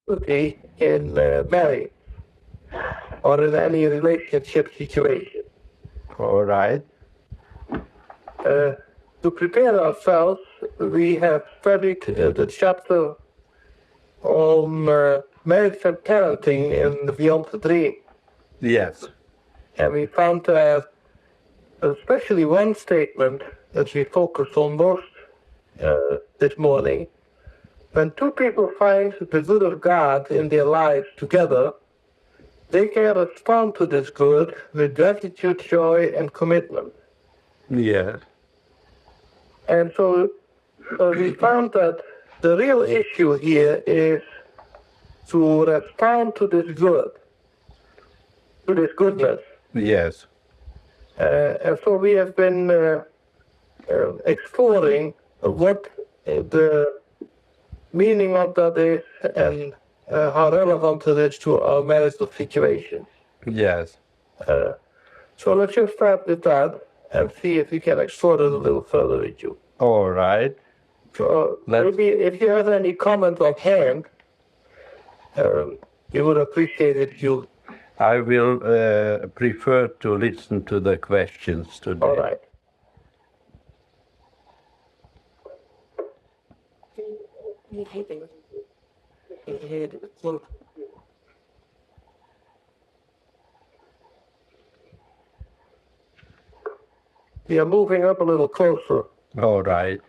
in marriage or in any relationship situation. All right. To prepare ourselves, we have studied the chapter on marriage and parenting in the Beyond the Dream. Yes. And we found that especially one statement that we focus on most this morning. When two people find the good of God in their lives together, they can respond to this good with gratitude, joy, and commitment. Yes. And so we found that the real issue here is to respond to this good, to this goodness. Yes. And so we have been exploring what the meaning of that is and how relevant it is to our marital situation. Yes. So let's just start with that and see if we can explore it a little further with you. All right. So maybe if you have any comments offhand, we would appreciate it if you... I will prefer to listen to the questions today. All right. We are moving up a little closer. All right.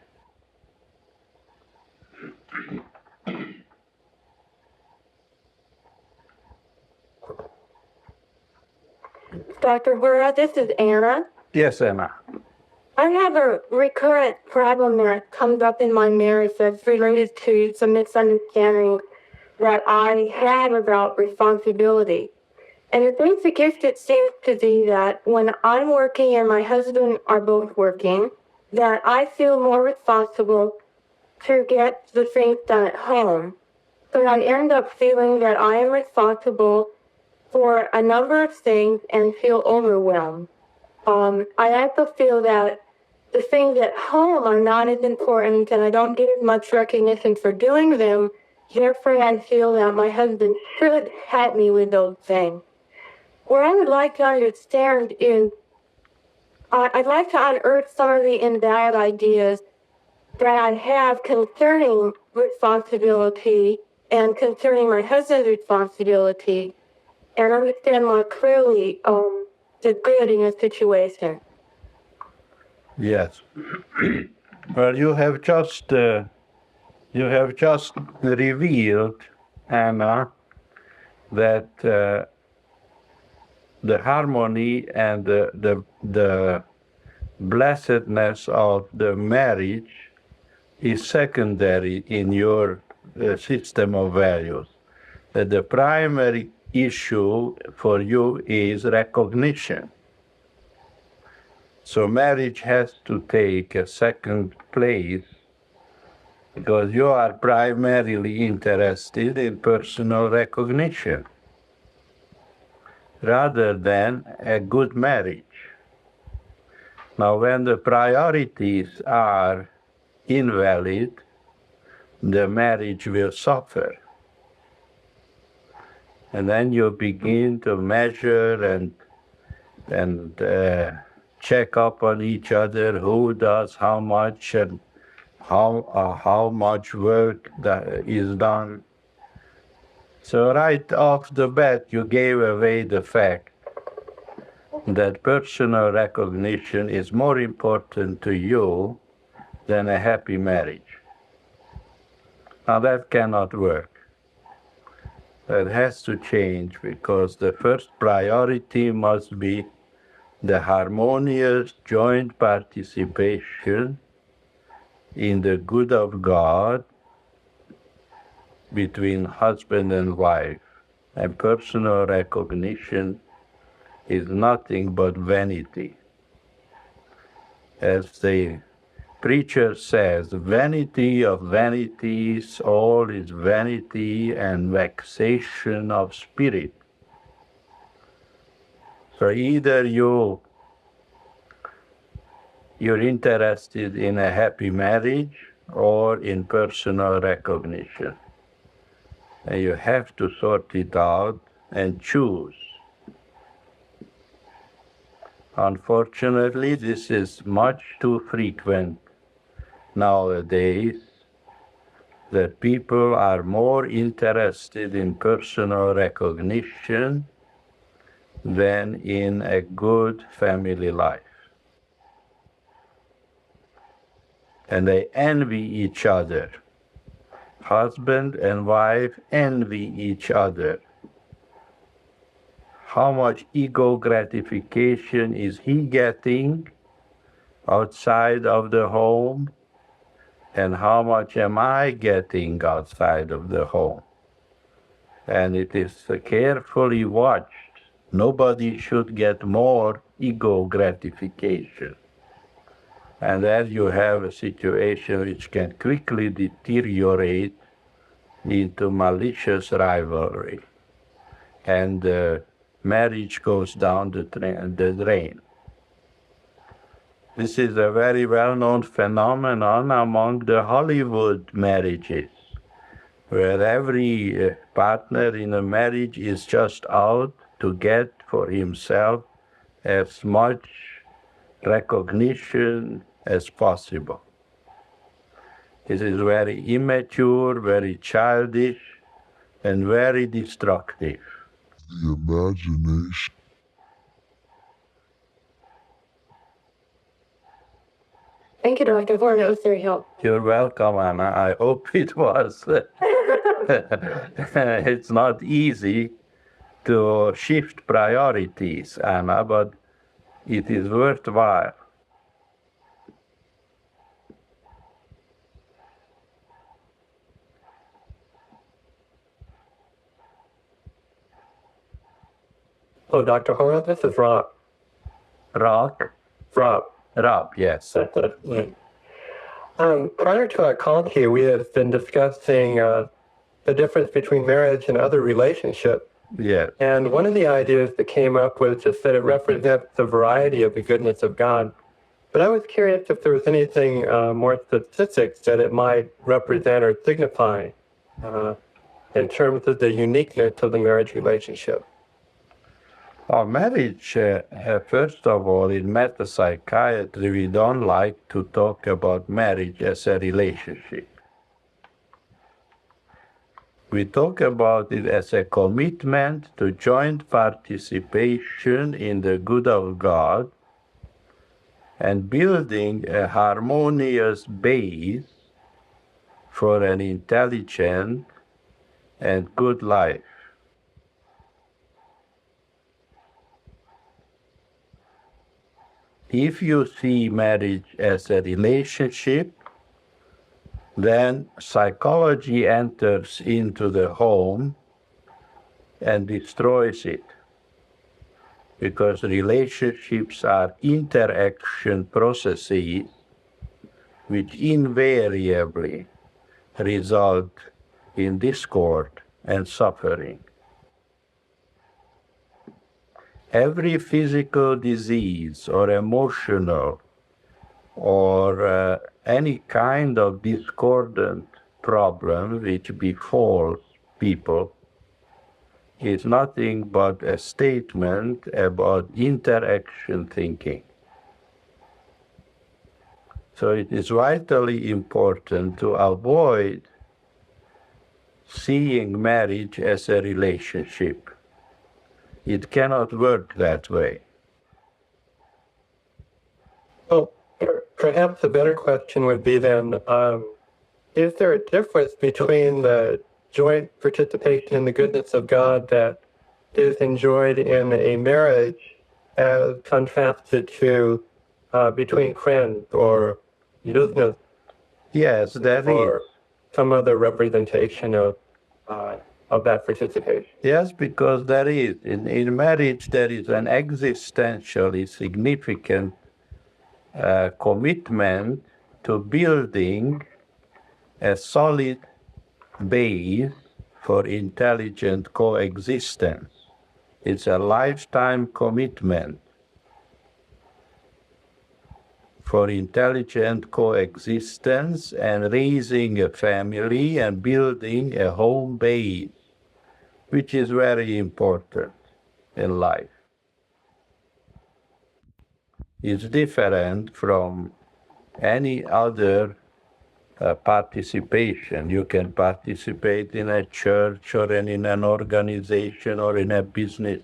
Dr. Hora, this is Anna. Yes, Emma. I have a recurrent problem that comes up in my marriage that's related to some misunderstanding that I have about responsibility. And the basic gift it seems to be that when I'm working and my husband are both working, that I feel more responsible to get the things done at home. So I end up feeling that I am responsible for a number of things and feel overwhelmed. I also feel that the things at home are not as important and I don't get as much recognition for doing them. Therefore, I feel that my husband should help me with those things. What I would like to understand is I'd like to unearth some of the invalid ideas that I have concerning responsibility and concerning my husband's responsibility and understand more clearly the good in a situation. Yes. Well, you have just revealed, Anna, that the harmony and the blessedness of the marriage is secondary in your system of values. That the primary issue for you is recognition. So marriage has to take a second place because you are primarily interested in personal recognition rather than a good marriage. Now, when the priorities are invalid, the marriage will suffer. And then you begin to measure and check up on each other, who does how much and how much work that is done. So right off the bat, you gave away the fact that personal recognition is more important to you than a happy marriage. Now that cannot work. That has to change because the first priority must be the harmonious joint participation in the good of God between husband and wife. And personal recognition is nothing but vanity. As the preacher says, vanity of vanities, all is vanity and vexation of spirit. So either you're interested in a happy marriage or in personal recognition. and you have to sort it out and choose. Unfortunately, this is much too frequent nowadays, that people are more interested in personal recognition than in a good family life. And they envy each other. Husband and wife envy each other. How much ego gratification is he getting outside of the home, and how much am I getting outside of the home? And it is carefully watched. Nobody should get more ego gratification. And there you have a situation which can quickly deteriorate into malicious rivalry. And marriage goes down the drain. This is a very well-known phenomenon among the Hollywood marriages, where every partner in a marriage is just out to get for himself as much recognition as possible. It is very immature, very childish, and very destructive. The imagination. Thank you, Dr. Hora. That was very helpful. You're welcome, Anna. I hope it was. It's not easy to shift priorities, Anna, but it is worthwhile. Oh, Dr. Hora, this is Rob. Rock? Rob. Rob, yes. Prior to our call here, we have been discussing the difference between marriage and other relationships. Yes. And one of the ideas that came up was just that it represents the variety of the goodness of God. But I was curious if there was anything more specific that it might represent or signify in terms of the uniqueness of the marriage relationship. Our marriage, first of all, in meta-psychiatry, we don't like to talk about marriage as a relationship. We talk about it as a commitment to joint participation in the good of God and building a harmonious base for an intelligent and good life. If you see marriage as a relationship, then psychology enters into the home and destroys it. Because relationships are interaction processes which invariably result in discord and suffering. Every physical disease or emotional or any kind of discordant problem which befalls people is nothing but a statement about interaction thinking. So it is vitally important to avoid seeing marriage as a relationship. It cannot work that way. Well, perhaps a better question would be then, is there a difference between the joint participation in the goodness of God that is enjoyed in a marriage as contrasted to between friends or business? Yes, that or is. some other representation of that participation? Yes, because there is. In marriage, there is an existentially significant commitment to building a solid base for intelligent coexistence. It's a lifetime commitment. for intelligent coexistence and raising a family and building a home base, which is very important in life. It's different from any other participation. You can participate in a church or in an organization or in a business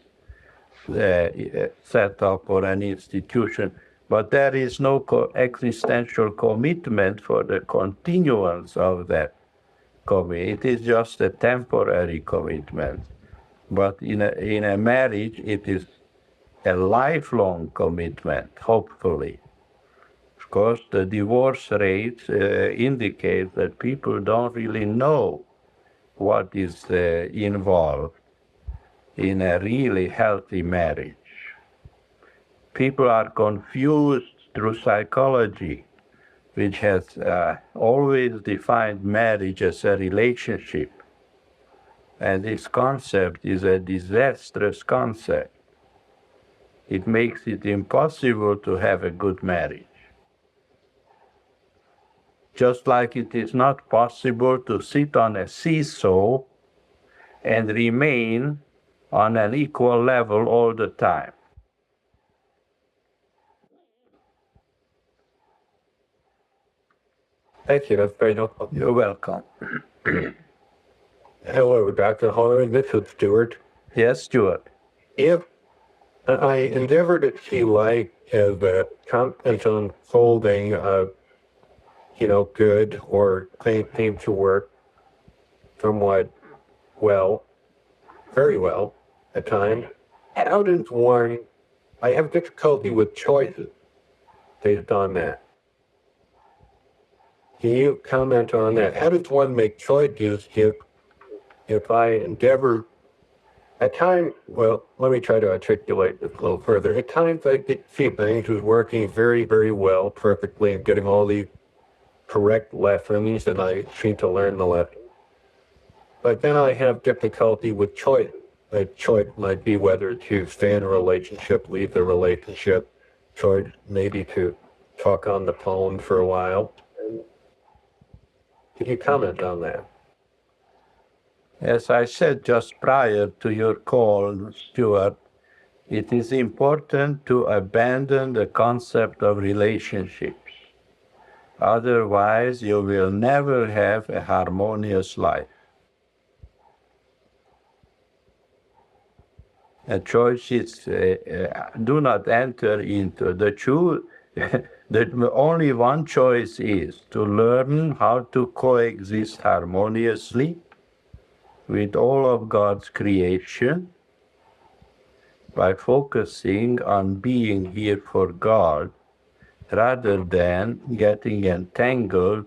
setup or an institution, but there is no existential commitment for the continuance of that commitment. It is just a temporary commitment. But in a marriage, it is a lifelong commitment, hopefully. Of course, the divorce rates indicate that people don't really know what is involved in a really healthy marriage. People are confused through psychology, which has always defined marriage as a relationship. And this concept is a disastrous concept. It makes it impossible to have a good marriage. Just like it is not possible to sit on a seesaw and remain on an equal level all the time. Thank you. That's very helpful. You're welcome. Hello, Dr. Hora. This is Stuart. Yes, Stuart. If I endeavor to see life as a constant unfolding of, good or things seem to work somewhat well, very well at times, how does one, I have difficulty with choices based on that. Can you comment on that? How does one make choices if I endeavor at times, well, let me try to articulate this a little further. At times I see things as working very, very well, perfectly, and getting all these correct lessons, and I seem to learn the lesson. But then I have difficulty with choice. A choice might be whether to stay in a relationship, leave the relationship, choice maybe to talk on the phone for a while. Can you comment on that? As I said just prior to your call, Stuart, it is important to abandon the concept of relationships. Otherwise, you will never have a harmonious life. And choices do not enter into the choose. The only one choice is to learn how to coexist harmoniously with all of God's creation by focusing on being here for God rather than getting entangled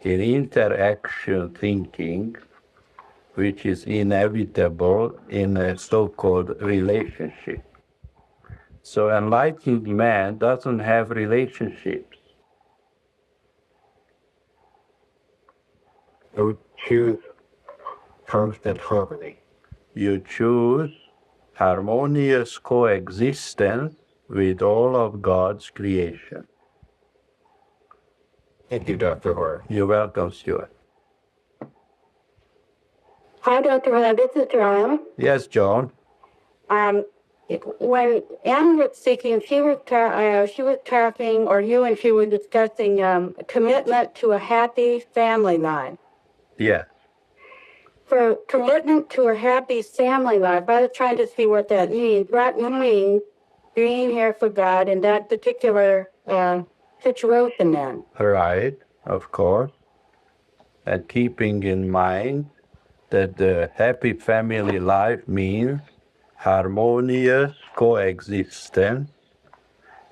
in interaction thinking, which is inevitable in a so-called relationship. So enlightened man doesn't have relationships. I would choose constant harmony. You choose harmonious coexistence with all of God's creation. Thank you, Dr. Hora. You're welcome, Stuart. Hi, Dr. Hora. This is Joan. Yes, John. When Anne was speaking, she was talking, or you and she were discussing commitment to a happy family life. Yeah. For commitment to a happy family life, I was trying to see what that means. What means being here for God in that particular situation then? Right, of course. And keeping in mind that the happy family life means harmonious coexistence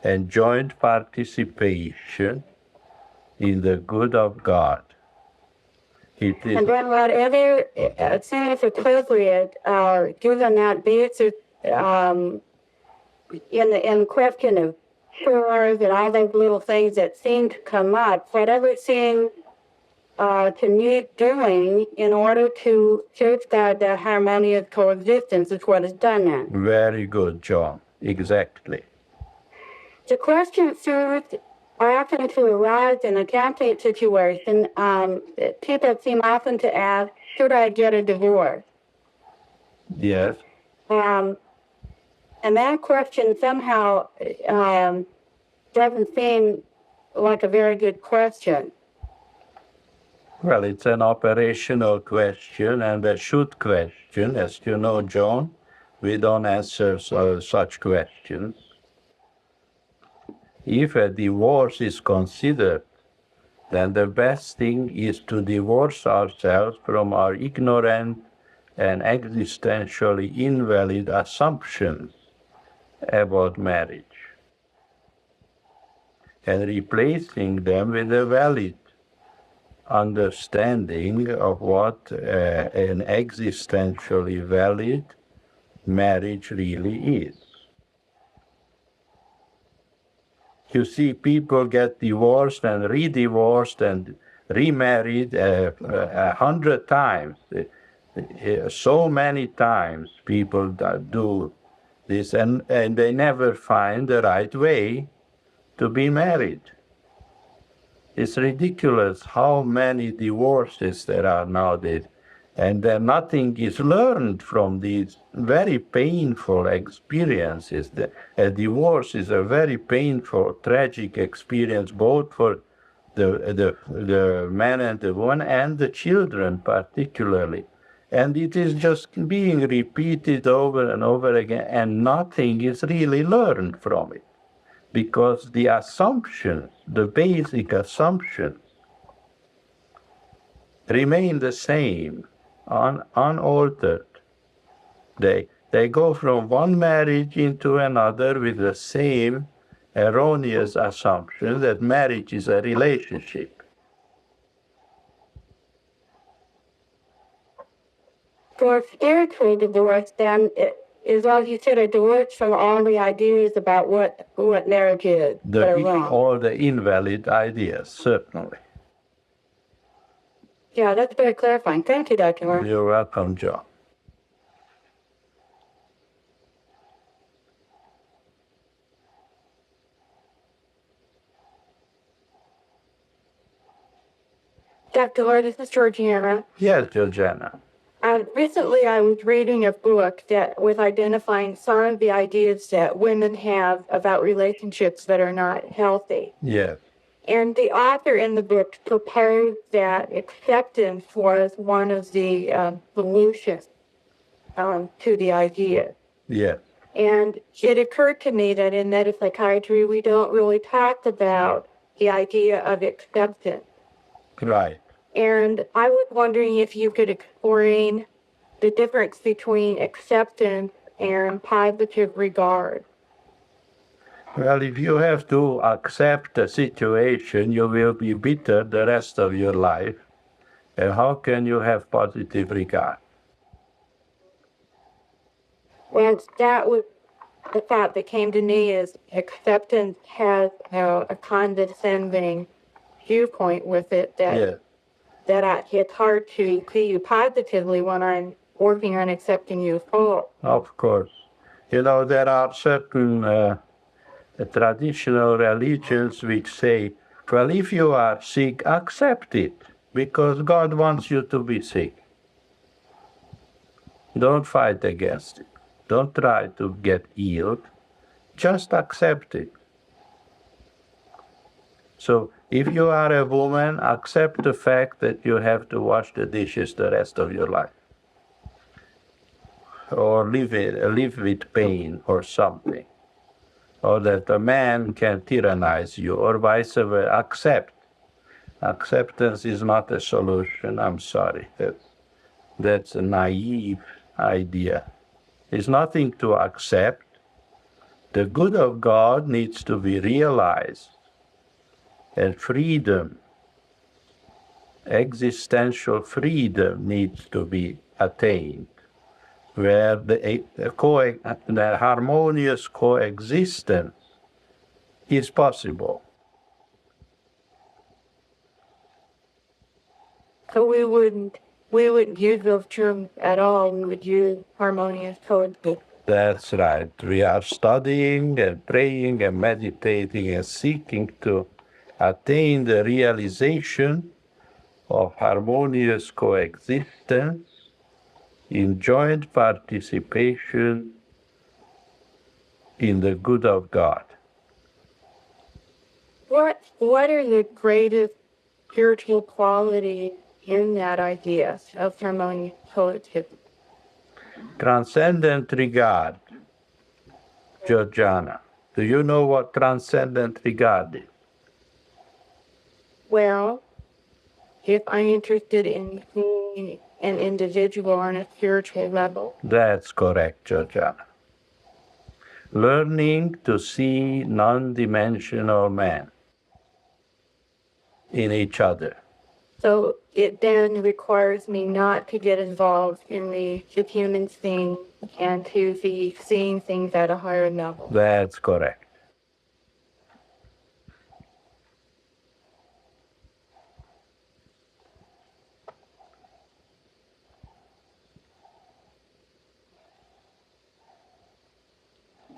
and joint participation in the good of God. And then whatever seems appropriate, given that basis in the question of chores and all those little things that seem to come up, whatever seems to need doing in order to safeguard the harmonious coexistence is what is done then. Very good, John. Exactly. The question, sir, I happen to arrive in a camping situation. People seem often to ask, should I get a divorce? Yes. And that question somehow doesn't seem like a very good question. Well, it's an operational question and a should question. As you know, John, we don't answer such questions. If a divorce is considered, then the best thing is to divorce ourselves from our ignorant and existentially invalid assumptions about marriage and replacing them with a valid understanding of what an existentially valid marriage really is. You see, people get divorced and re-divorced and remarried 100 times. So many times people do this, and they never find the right way to be married. It's ridiculous how many divorces there are nowadays, and nothing is learned from these very painful experiences. A divorce is a very painful, tragic experience, both for the man and the woman and the children particularly. And it is just being repeated over and over again, and nothing is really learned from it. Because the assumptions, the basic assumptions, remain the same, unaltered. They go from one marriage into another with the same erroneous assumption that marriage is a relationship. For spiritual divorce, then, it is, as you said, a divorce from all the ideas about what marriage is that are wrong. All the invalid ideas, certainly. Yeah, that's very clarifying. Thank you, Dr. Hora. You're welcome, John. Dr. Hora, this is Georgiana. Yes, Georgiana. Recently, I was reading a book that was identifying some of the ideas that women have about relationships that are not healthy. Yes. And the author in the book proposed that acceptance was one of the solutions to the idea. Yes. And it occurred to me that in metapsychiatry, we don't really talk about the idea of acceptance. Right. And I was wondering if you could explain the difference between acceptance and positive regard. Well, if you have to accept a situation, you will be bitter the rest of your life. And how can you have positive regard? And that was the thought that came to me is acceptance has a condescending viewpoint with it that Yes. It's hard to see you positively when I'm working on accepting you full. Of course. You know, there are certain traditional religions which say, well, if you are sick, accept it, because God wants you to be sick. Don't fight against it. Don't try to get healed. Just accept it. So if you are a woman, accept the fact that you have to wash the dishes the rest of your life. Or live with pain or something. Or that a man can tyrannize you, or vice versa. Accept. Acceptance is not a solution. I'm sorry. That's a naive idea. There's nothing to accept. The good of God needs to be realized. And freedom, existential freedom, needs to be attained, where the harmonious coexistence is possible. So we wouldn't use those terms at all. We would use harmonious coexistence. That's right. We are studying and praying and meditating and seeking to attain the realization of harmonious coexistence in joint participation in the good of God. What are the greatest spiritual qualities in that idea of harmonious coexistence? Transcendent regard, Georgiana. Do you know what transcendent regard is? Well, if I'm interested in seeing an individual on a spiritual level. That's correct, Georgiana. Learning to see non-dimensional man in each other. So it then requires me not to get involved in the human thing and to be seeing things at a higher level. That's correct.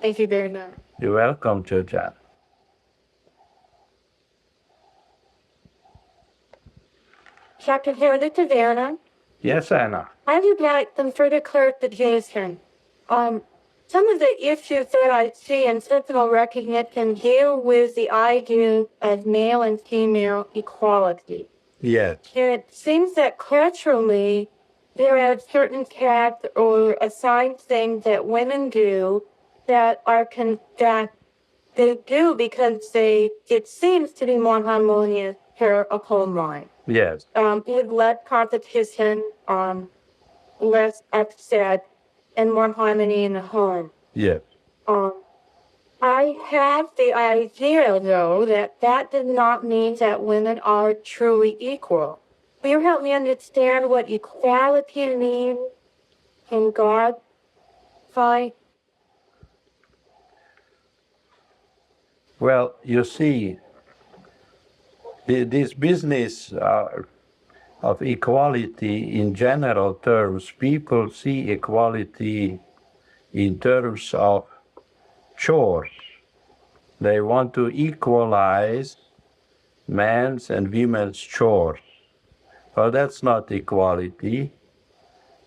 Thank you very much. You're welcome, Georgiana. Dr. Hora, this is Anna. Yes, Anna. I would like some further clarification. Some of the issues that I see in sensible recognition deal with the idea of male and female equality. Yes. It seems that culturally there are certain tasks or assigned things that women do that that they do because it seems to be more harmonious for a home life. Yes. With less competition, less upset, and more harmony in the home. Yes. I have the idea, though, that does not mean that women are truly equal. Will you help me understand what equality means in God's sight? Well, you see, this business of equality in general terms, people see equality in terms of chores. They want to equalize men's and women's chores. Well, that's not equality.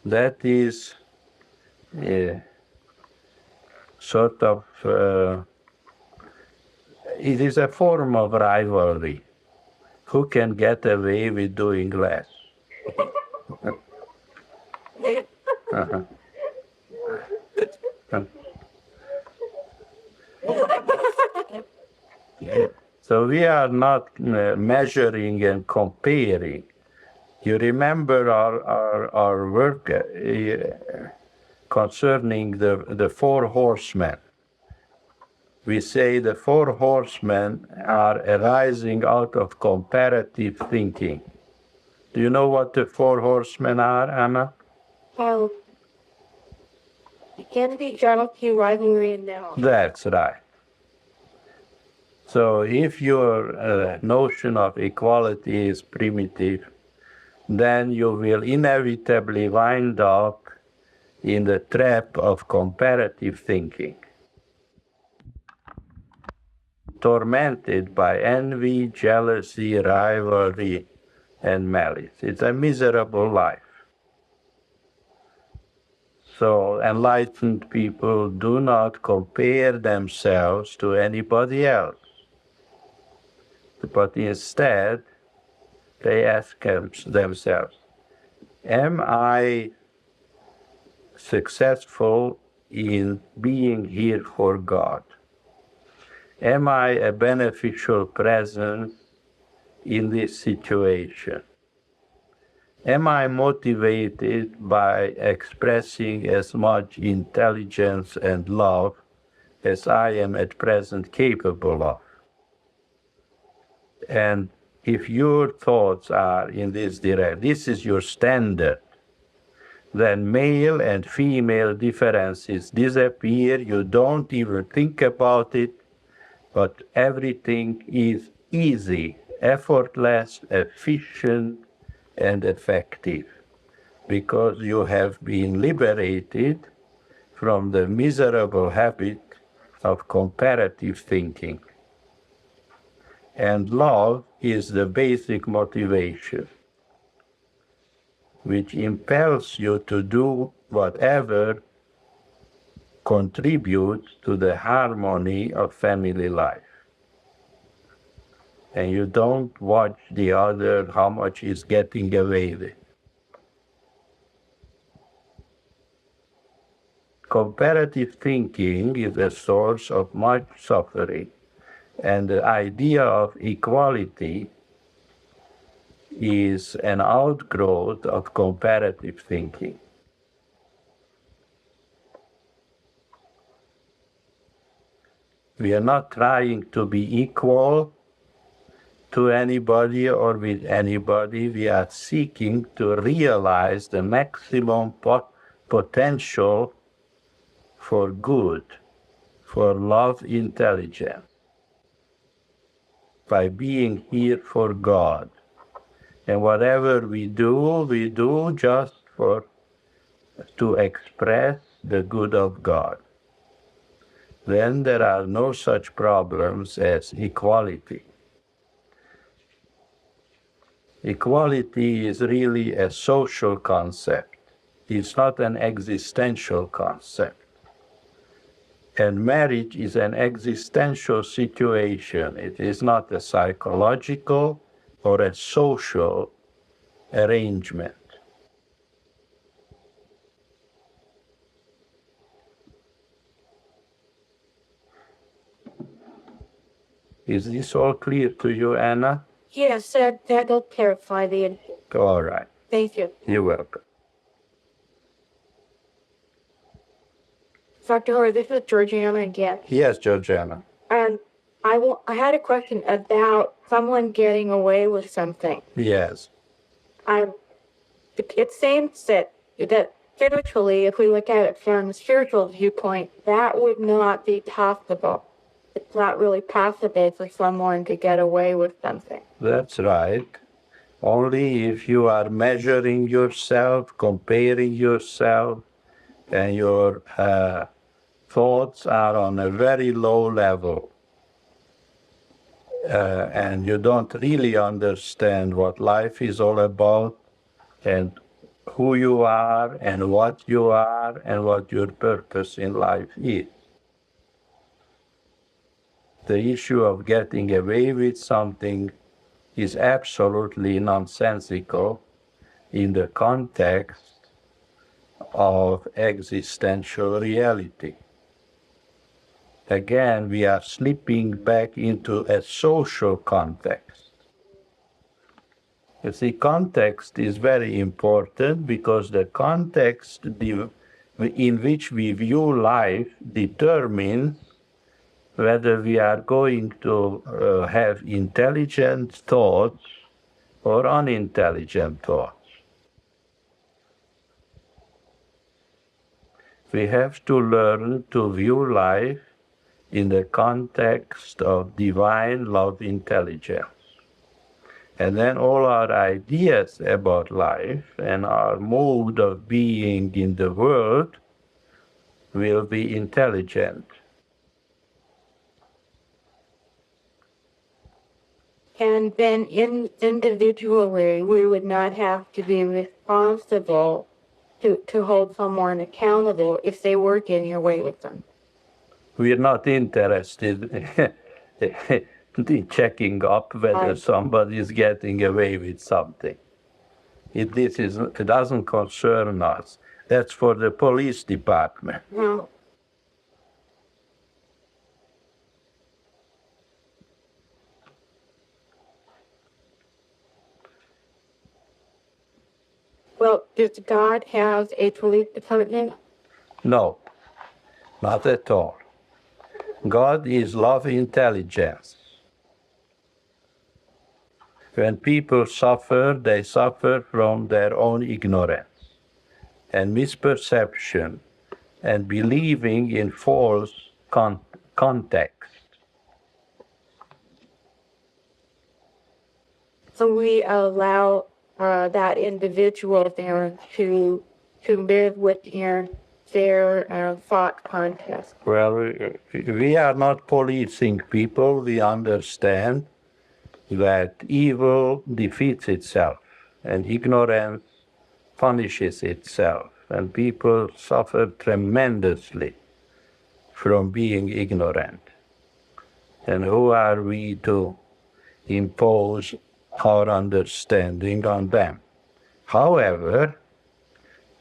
That is sort of, it is a form of rivalry. Who can get away with doing less? Uh-huh. So we are not measuring and comparing. You remember our work concerning the four horsemen. We say the four horsemen are arising out of comparative thinking. Do you know what the four horsemen are, Anna? Well, envy, jealousy, rivalry, and now. That's right. So if your notion of equality is primitive, then you will inevitably wind up in the trap of comparative thinking, tormented by envy, jealousy, rivalry, and malice. It's a miserable life. So enlightened people do not compare themselves to anybody else, but instead they ask themselves, am I successful in being here for God? Am I a beneficial presence in this situation? Am I motivated by expressing as much intelligence and love as I am at present capable of? And if your thoughts are in this direction, this is your standard, then male and female differences disappear. You don't even think about it, but everything is easy, effortless, efficient, and effective, because you have been liberated from the miserable habit of comparative thinking. And love is the basic motivation, which impels you to do whatever contributes to the harmony of family life. And you don't watch the other, how much is getting away with. Comparative thinking is a source of much suffering, and the idea of equality is an outgrowth of comparative thinking. We are not trying to be equal to anybody or with anybody. We are seeking to realize the maximum potential for good, for love intelligence, by being here for God. And whatever we do just to express the good of God. Then there are no such problems as equality. Equality is really a social concept. It's not an existential concept. And marriage is an existential situation. It is not a psychological or a social arrangement. Is this all clear to you, Anna? Yes, that'll clarify the. All right. Thank you. You're welcome. Dr. Hora, this is Georgiana again. Yes, Georgiana. And I had a question about someone getting away with something. Yes. It seems that spiritually, if we look at it from a spiritual viewpoint, that would not be possible. It's not really possible for someone to get away with something. That's right. Only if you are measuring yourself, comparing yourself, and your thoughts are on a very low level, and you don't really understand what life is all about, and who you are, and what you are, and what your purpose in life is. The issue of getting away with something is absolutely nonsensical in the context of existential reality. Again, we are slipping back into a social context. You see, context is very important because the context in which we view life determines whether we are going to have intelligent thoughts or unintelligent thoughts. We have to learn to view life in the context of divine love intelligence. And then all our ideas about life and our mode of being in the world will be intelligent. And then individually, we would not have to be responsible to hold someone accountable if they were getting away with them. We're not interested in checking up whether somebody is getting away with something. It doesn't concern us. That's for the police department. No. Well, does God have a police department? No, not at all. God is love intelligence. When people suffer, they suffer from their own ignorance and misperception and believing in false context. So we allow that individual there to live within their thought context. Well, we are not policing people, we understand, that evil defeats itself and ignorance punishes itself, and people suffer tremendously from being ignorant. And who are we to impose our understanding on them? However,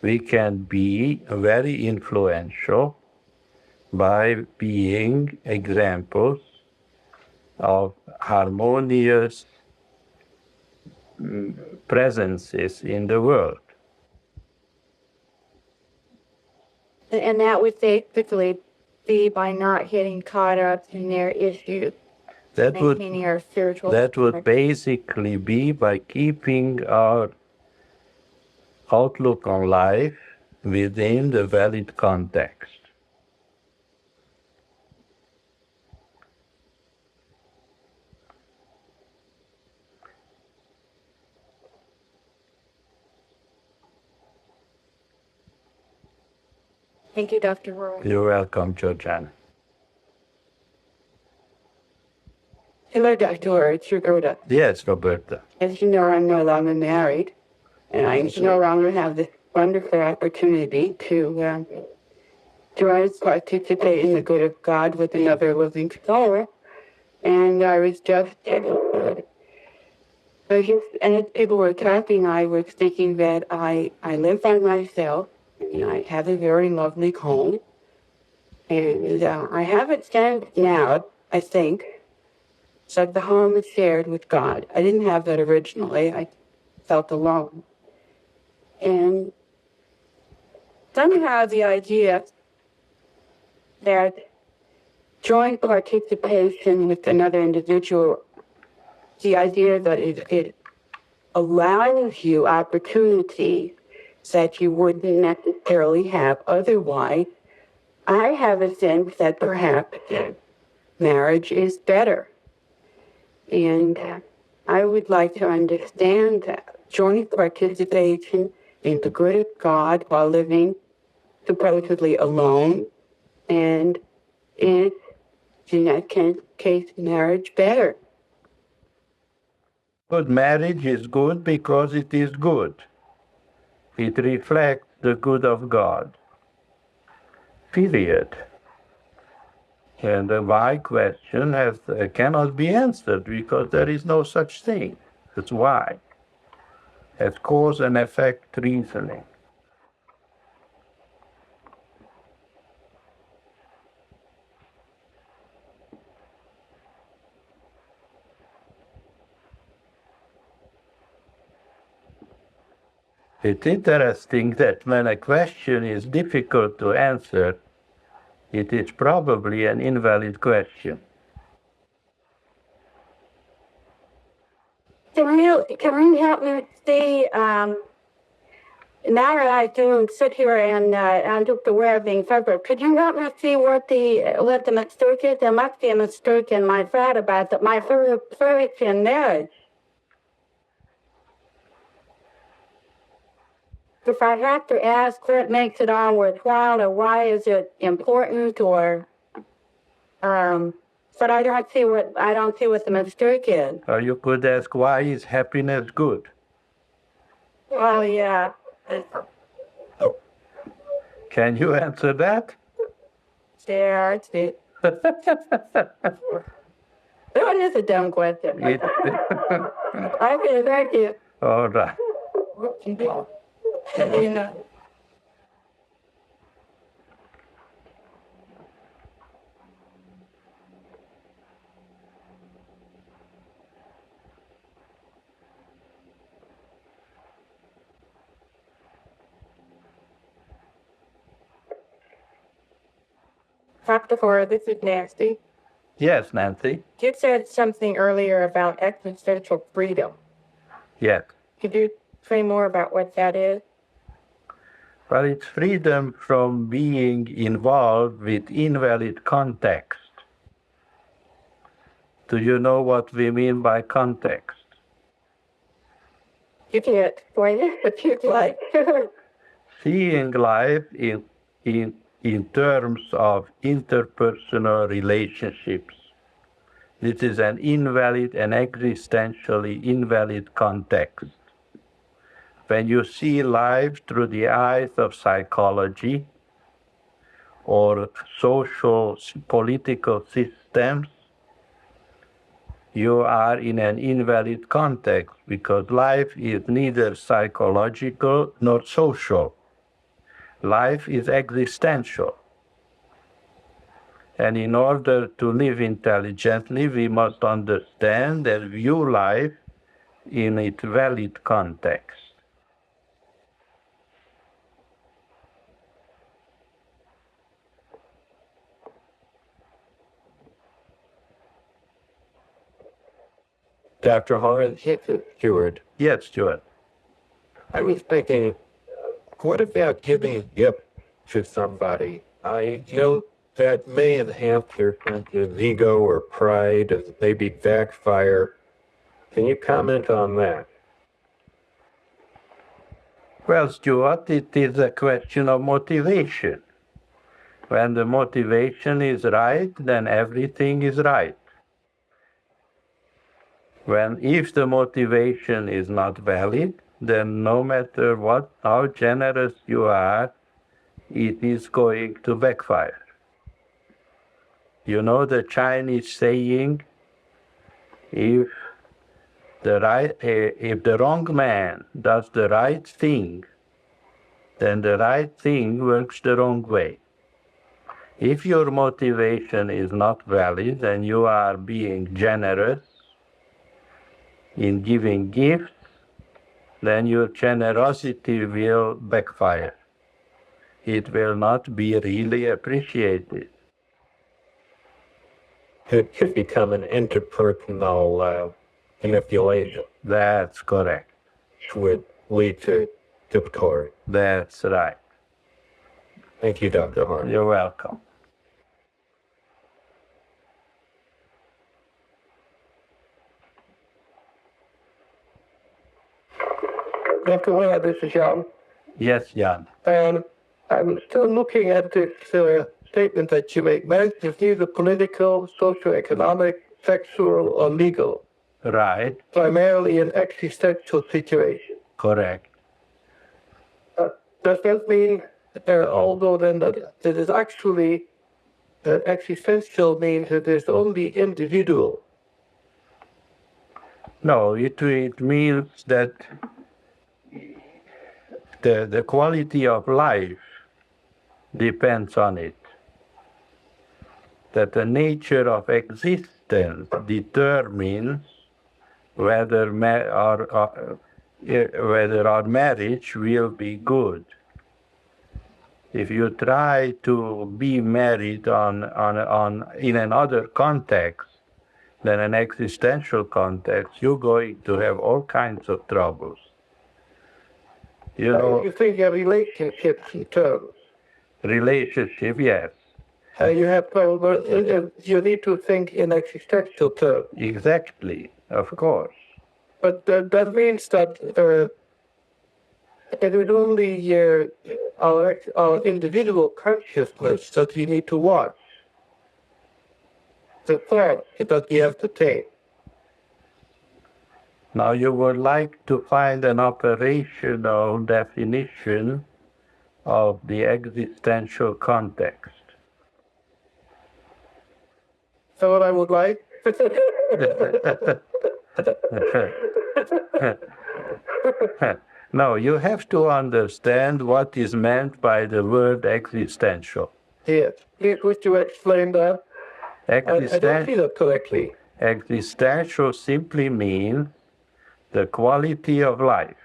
we can be very influential by being examples of harmonious presences in the world. And that would basically be by not getting caught up in their issues, maintaining our spiritual. That would basically be by keeping our outlook on life within the valid context. Thank you, Dr. Hora. You're welcome, Georgiana. Hello, Dr. Hora. It's Roberta. Yes, Roberta. As you know, I'm no longer married, and I no longer have this wonderful opportunity to participate in the good of God with another living soul. And I was just, and as people were talking, I was thinking that I live by myself, and I have a very lovely home, and I have it standing now, I think. So the home is shared with God. I didn't have that originally. I felt alone. And somehow the idea that joint participation with another individual, the idea that it allows you opportunities that you wouldn't necessarily have otherwise, I have a sense that perhaps marriage is better. And I would like to understand that joint participation in the good of God while living supposedly alone, and is, in that case, marriage better? Good marriage is good because it is good. It reflects the good of God. Period. And the why question cannot be answered because there is no such thing as why. As cause and effect reasoning. It's interesting that when a question is difficult to answer, it is probably an invalid question. Can you help me see, now that I do sit here and I'm just aware of being separate, could you help me see what the mistake is? There must be a mistake in my thought about that. My first in marriage. If I have to ask what makes it all worthwhile, or why is it important, or but I don't see what the mistake is. Or you could ask, why is happiness good? Well, yeah. Can you answer that? Yeah, it's it. That one is a dumb question. I can thank you. All right. You know. Dr. Hora, this is Nancy. Yes, Nancy. You said something earlier about existential freedom. Yes. Could you say more about what that is? Well, it's freedom from being involved with invalid context. Do you know what we mean by context? You can explain it if you'd like. Seeing life in terms of interpersonal relationships This is an invalid and existentially invalid context. When you see life through the eyes of psychology or social political systems, you are in an invalid context because life is neither psychological nor social. Life is existential. And in order to live intelligently, we must understand and view life in its valid context. Dr. Hora, Stewart, Yes, Stuart. I was thinking, what about giving a gift to somebody? I know that may enhance their sense of ego or pride and maybe backfire. Can you comment on that? Well, Stuart, it is a question of motivation. When the motivation is right, then everything is right. If the motivation is not valid, then no matter how generous you are, it is going to backfire. You know the Chinese saying, if the wrong man does the right thing, then the right thing works the wrong way. If your motivation is not valid and you are being generous in giving gifts, then your generosity will backfire. It will not be really appreciated. It could become an interpersonal manipulation, That's correct. which would lead to discord. That's right. Thank you, Dr. Hora. You're welcome. Dr. Hora, this is Jan. Yes, Jan. And I'm still looking at this statement that you make. Marriage is neither political, socioeconomic, sexual, or legal. Right. Primarily an existential situation. Correct. Does that mean, although then that it is actually existential means that it's only individual? No, it means that the quality of life depends on it. That the nature of existence determines whether our marriage will be good. If you try to be married in another context than an existential context, you're going to have all kinds of troubles. You think of relationships in terms. Relationship, yes. You have problems. You need to think in existential terms. Exactly, of course. But that means that it is only our individual consciousness that we need to watch. The thought that we have to take. Now you would like to find an operational definition of the existential context. So what I would like? No, you have to understand what is meant by the word existential. Yes. Please, would you explain that? I don't see that correctly. Existential simply means the quality of life.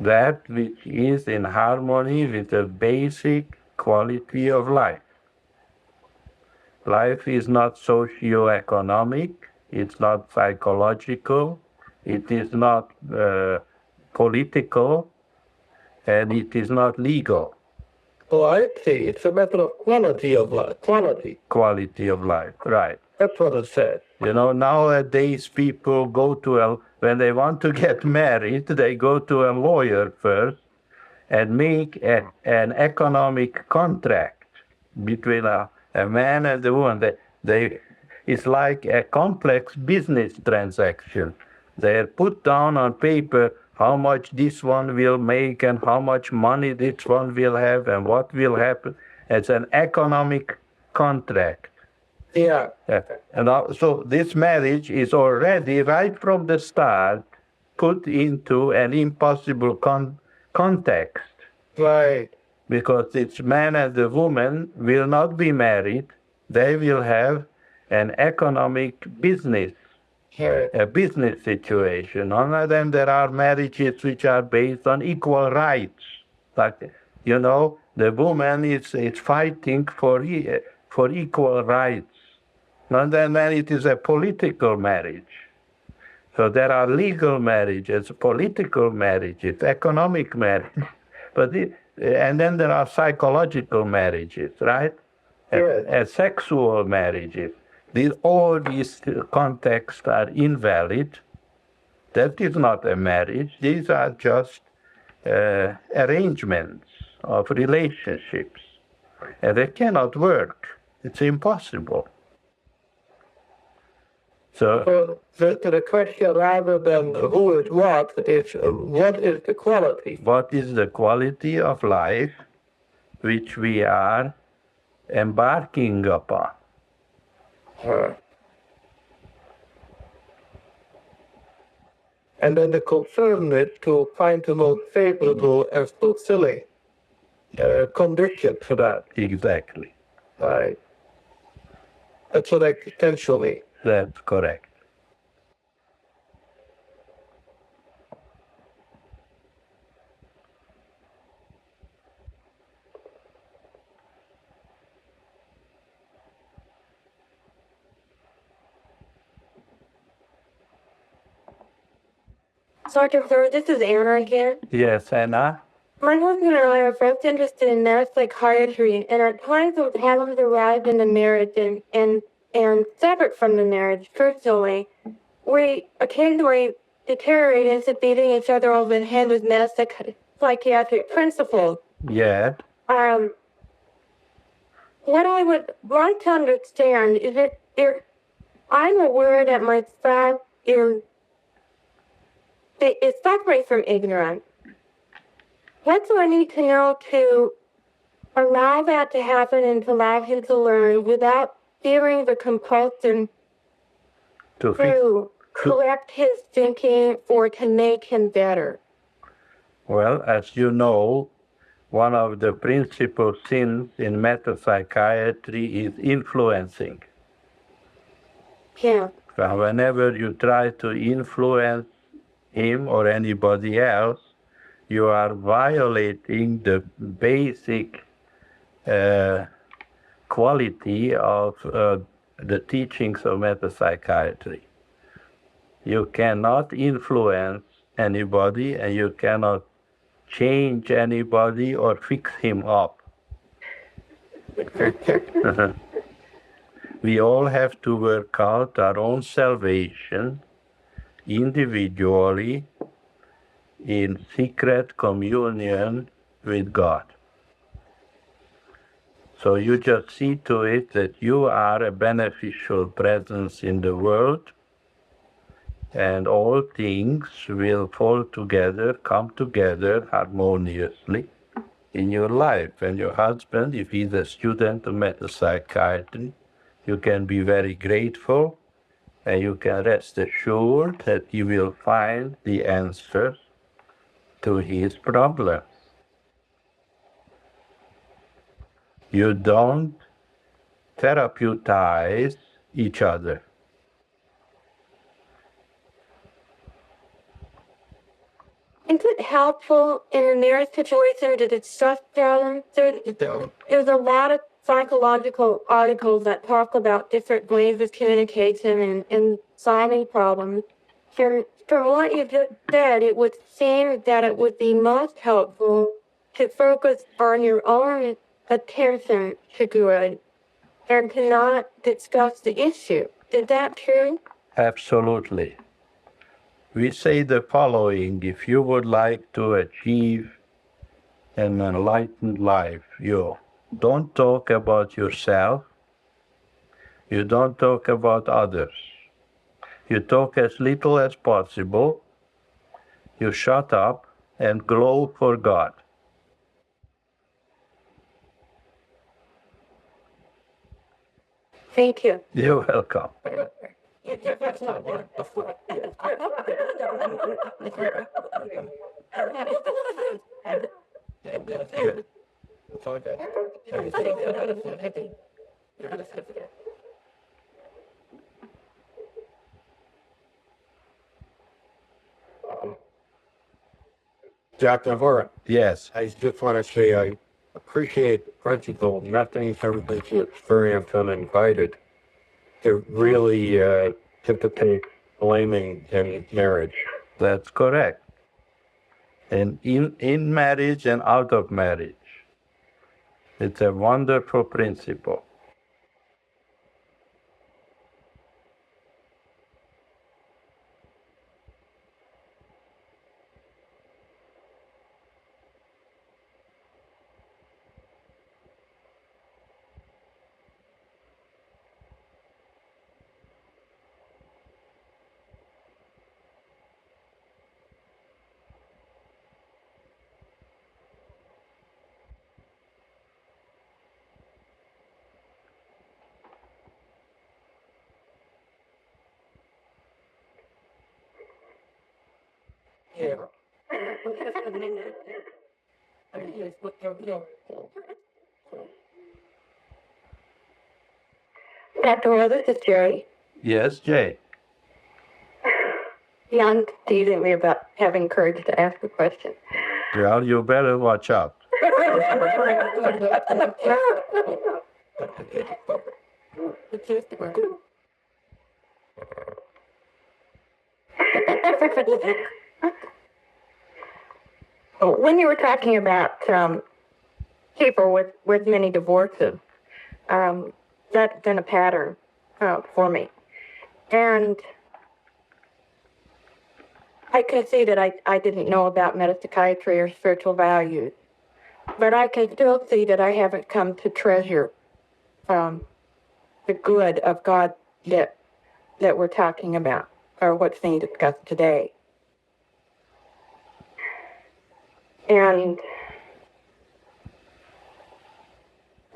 That which is in harmony with the basic quality of life. Life is not socio-economic, it's not psychological, it is not political, and it is not legal. Oh, I see. It's a matter of quality of life. Quality of life, right. That's what it says. You know, nowadays people when they want to get married, they go to a lawyer first and make an economic contract between a man and a woman. It's like a complex business transaction. They put down on paper how much this one will make and how much money this one will have and what will happen. It's an economic contract. Yeah. And so this marriage is already, right from the start, put into an impossible context. Right. Because it's man and the woman will not be married. They will have an economic business, Right. a business situation. And then there are marriages which are based on equal rights. Like, the woman is fighting for equal rights. And then it is a political marriage. So there are legal marriages, political marriages, economic marriages. And then there are psychological marriages, right? Yes. And sexual marriages. All these contexts are invalid. That is not a marriage. These are just arrangements of relationships. And they cannot work. It's impossible. So the question rather than who is what is what is the quality? What is the quality of life which we are embarking upon? And then the concern is to find the most favorable and fulfilling condition for that. Exactly. Right. That's what existentially. That's correct. Dr. Thor, this is Anna again. Yes, Anna? My husband and I are both interested in neuropsychiatry, and at times when having arrived in the marriage and separate from the marriage personally, we occasionally deteriorate into beating each other over the head with psychiatric principles. Yes. What I would like to understand is that I'm aware that my spouse is suffering from ignorance. What do I need to know to allow that to happen and to allow him to learn without feeling the compulsion to correct his thinking or to make him better? Well, as you know, one of the principal sins in metapsychiatry is influencing. Yeah. So whenever you try to influence him or anybody else, you are violating the basic quality of the teachings of metapsychiatry. You cannot influence anybody and you cannot change anybody or fix him up. We all have to work out our own salvation individually in secret communion with God. So you just see to it that you are a beneficial presence in the world, and all things will fall together, come together harmoniously in your life. And your husband, if he's a student of metapsychiatry, you can be very grateful, and you can rest assured that he will find the answers to his problems. You don't therapeutize each other. Is it helpful in a marriage situation to discuss problems? There's a lot of psychological articles that talk about different ways of communication and solving problems. From what you just said, it would seem that it would be most helpful to focus on your own attention to good and to not discuss the issue. Is that true? Absolutely. We say the following: if you would like to achieve an enlightened life, you don't talk about yourself, You don't talk about others. You talk as little as possible. You shut up and glow for God. Thank you. You're welcome. Dr. Hora, Yes. I just want to say I appreciate the principle. Nothing everybody to experience uninvited. It really typicates blaming in marriage. That's correct. And in marriage and out of marriage. It's a wonderful principle. Yeah. Dr. Hora, this is Jerry. Yes, Jay. Jan teasing me about having courage to ask a question. Well, you better watch out. When you were talking about people with many divorces, that's been a pattern for me. And I can see that I didn't know about metapsychiatry or spiritual values, but I can still see that I haven't come to treasure the good of God that we're talking about, or what's being discussed today. And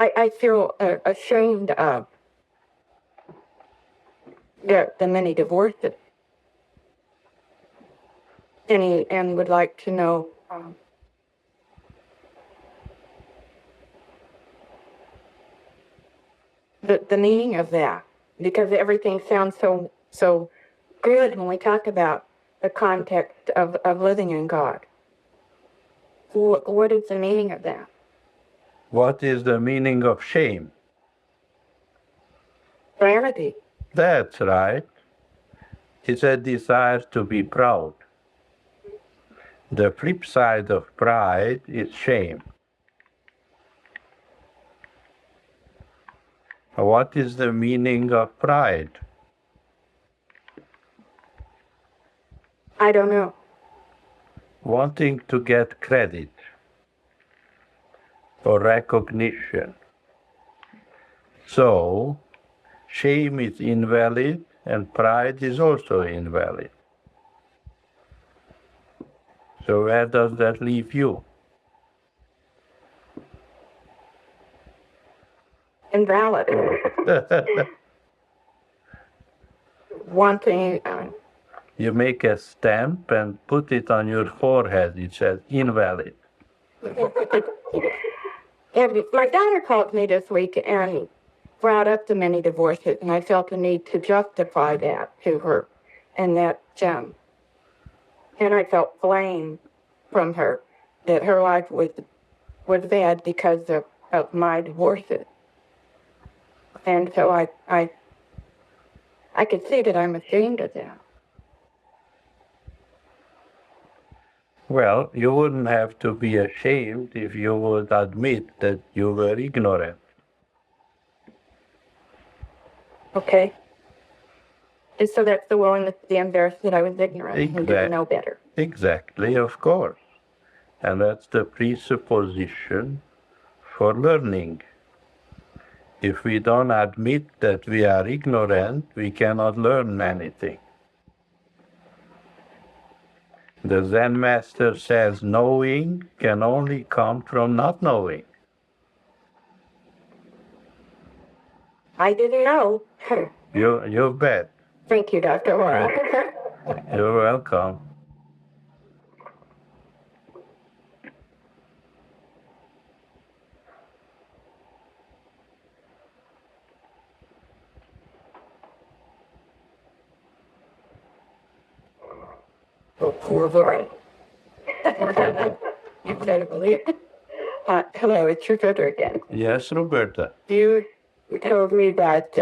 I feel ashamed of the many divorces, and would like to know the meaning of that, because everything sounds so good when we talk about the context of living in God. What is the meaning of that? What is the meaning of shame? Vanity. That's right. It's a desire to be proud. The flip side of pride is shame. What is the meaning of pride? I don't know. Wanting to get credit or recognition. So, shame is invalid and pride is also invalid. So where does that leave you? Invalid. Wanting. You make a stamp and put it on your forehead. It says invalid. And my daughter called me this week and brought up the many divorces, and I felt the need to justify that to her, and that and I felt blame from her that her life was bad because of my divorces, and so I could see that I'm ashamed of that. Well, you wouldn't have to be ashamed if you would admit that you were ignorant. Okay. And so that's the willingness to be embarrassed that I was ignorant and didn't know better. Exactly, of course. And that's the presupposition for learning. If we don't admit that we are ignorant, we cannot learn anything. The Zen master says knowing can only come from not knowing. I didn't know. You bet. Thank you, Dr. Hora. You're welcome. Poor boy. You better believe it. Hello, it's Roberta again. Yes, Roberta. You told me that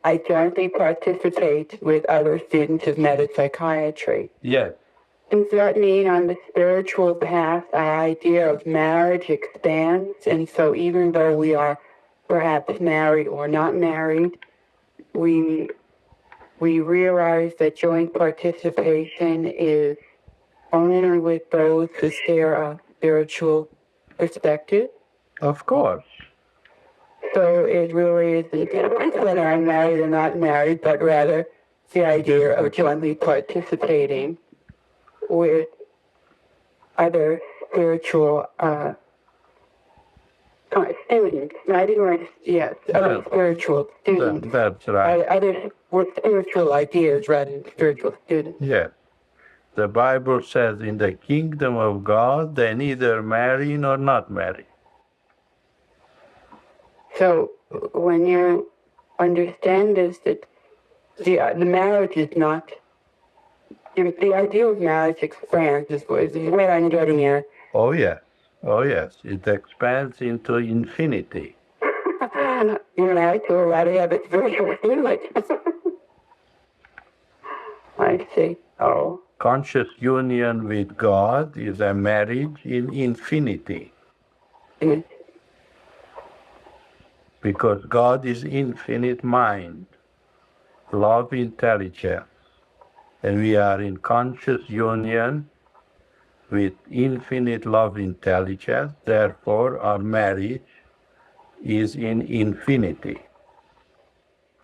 I jointly participate with other students of metapsychiatry. Yes. Does that mean on the spiritual path, our idea of marriage expands? And so even though we are perhaps married or not married, we realize that joint participation is only with those who share a spiritual perspective. Of course. So it really isn't whether I'm married or not married, but rather the idea of jointly participating with other spiritual students. I didn't want to, yes, other spiritual students. That's right. Other with spiritual ideas rather than spiritual students. Yes. The Bible says in the kingdom of God, they neither marry nor not marry. So when you understand this, that the marriage is not, the idea of marriage expands is what I'm getting at. Oh, yes. Oh, yes. It expands into infinity. You're married to a rather have it spiritual feeling. I see. Oh. Conscious union with God is a marriage in infinity. Mm. Because God is infinite mind, love, intelligence. And we are in conscious union with infinite love, intelligence. Therefore, our marriage is in infinity.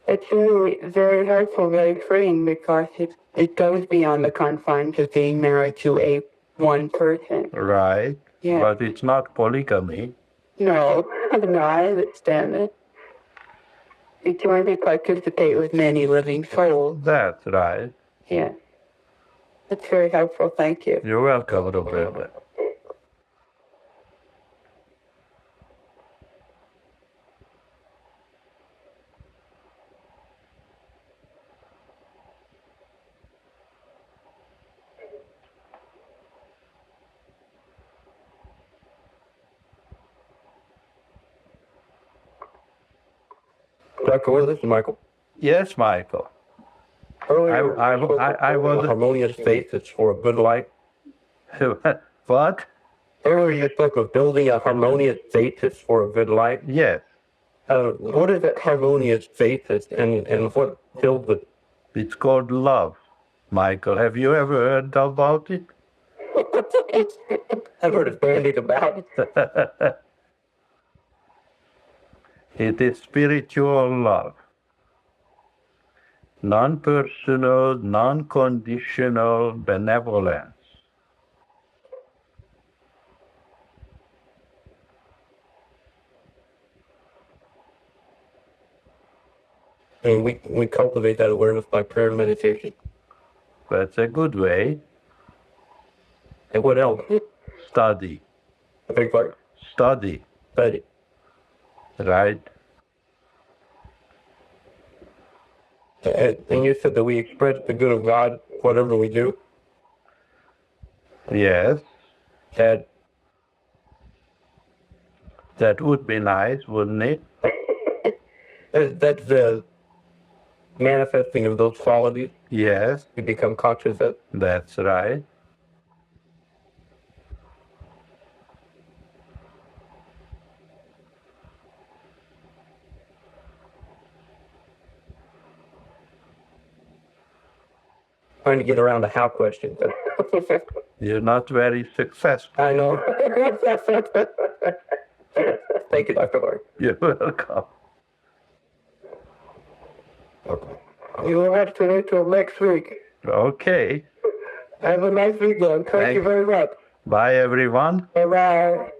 It's really very helpful, very freeing, because it goes beyond the confines of being married to one person. Right. Yeah. But it's not polygamy. No, I understand it. You jointly participate with many living souls. That's right. Yeah. That's very helpful. Thank you. You're welcome, Roberta. Dr. Will, this is Michael. Yes, Michael. Earlier, I was a harmonious faith is for a good life. What? Earlier, you spoke of building a harmonious basis for a good life. Yes. What is that harmonious basis, and what builds it? It's called love, Michael. Have you ever heard about it? I've heard it bandied about. It is spiritual love. Non-personal, non-conditional benevolence. And we cultivate that awareness by prayer and meditation. That's a good way. And what else? Study. A big part. Study. Study. Right? And you said that we express the good of God whatever we do. Yes. That would be nice, wouldn't it? that's the manifesting of those qualities. Yes. We become conscious of. That's right. Trying to get around the how question. You're not very successful. I know. Thank you, Dr. Lord. You're welcome. You will have to wait till next week. Okay. Have a nice weekend. Thank you very much. Bye, everyone. Bye-bye.